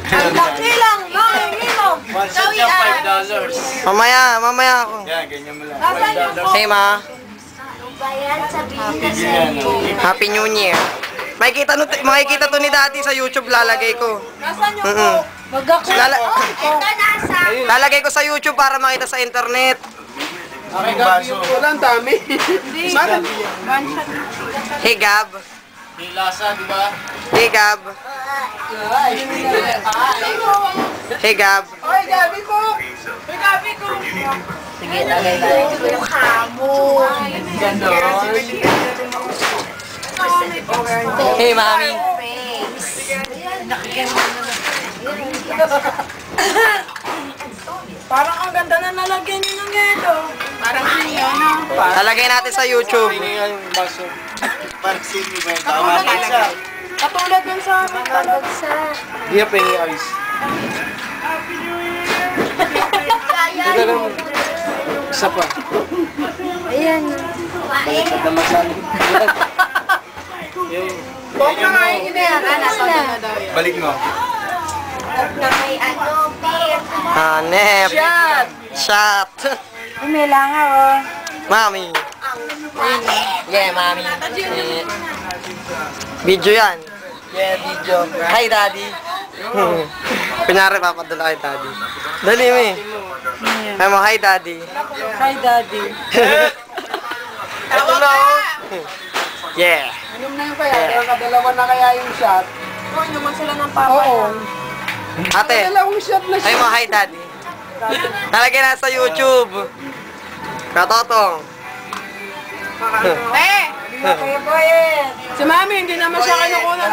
Ang laki lang, mahingi mo. One set niya $5. Mamaya ako. Yan, ganyan mo lang. Nasaan yung phone? Hey ma, Bayan, sabihin na sa'yo. Happy New Year. Makikita to ni Daddy sa YouTube, lalagay ko. Nasaan yung phone? Mag-ako. Ito nasa. Lalagay ko sa YouTube para makita sa internet. Okay, baso. Wala, ang dami. Hindi. One shot. Hey Gab. May lasa, di ba? Hey Gab. Hey Gab. Oy, Gabi ko. Oy, Gabi ko. Sige, lagay tayo. Mukha mo. Hey Mami. Parang ang ganda na nalagyan niyo ng ito. Parang ano na. Lalagay natin sa YouTube. Tingin nga yung baso. Parang sini ba yung tama pizza? Katulad nun sa amin. Di pa yung ice. Ito lang. Isa pa. Ayan. Balik sa damasan. Huwag na nga yung inayaran. Nasa na daw yun. Balik mo. Na may ano, beer. Hanep. Shot. May langaw, oh. Mami. Yeah, Mami. Video yan. Yeah, video. Hi, Daddy. Kunyari, papadala kay Daddy. Dali, mi. Ay mo, hi, Daddy. Hi, Daddy. Ito na, oh. Yeah. Inom na yung kaya, kadalawa na kaya yung shot. Oh, naman sila ng papa. Oo. Ate. Dalawang shot na Ay mo, hi, Daddy. Nalagay na sa YouTube. Katotong. Si Mami, hindi naman siya kinukunan.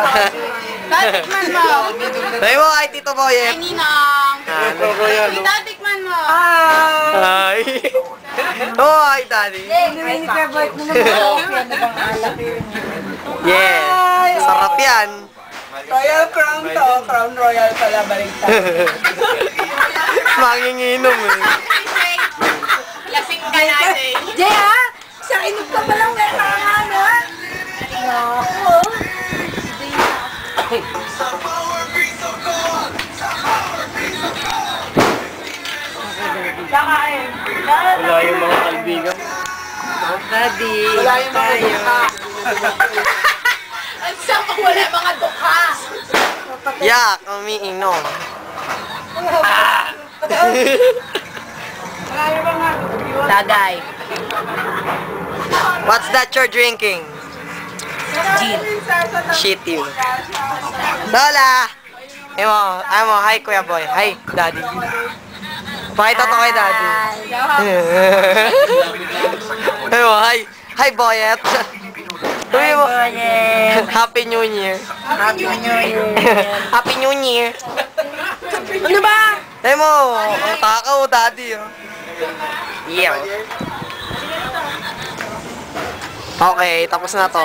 Tatikman mo. Ay mo, hi, Tito Boyet. Ay, Ninang. Tatikman mo. Hi. Oh, hi, Daddy. Yeah. Sarap yan. Royal Crown to. Crown Royal pala, baliktad. Manginginom eh. Lasing ka natin. Jay, ha? Sa inog ka palang may pangalan. Ako. Kakain. Wala yung mga kaibigan. Daddy. Wala yung mga mukha. Ang sama, wala mga dukha. Yak, umiinom. Tagay. What's that you're drinking? Gin. Shit you. Lola! Ay mo, hi Kuya Boy. Hi, Daddy. Pakita to kay Daddy. Ay mo, hi. Hi, Boyet. Sabi mo, Happy New Year. Happy New Year. Happy New Year. Ano ba? Ay mo, takaw, Daddy. Oh. Yeah. Okay, tapos na to.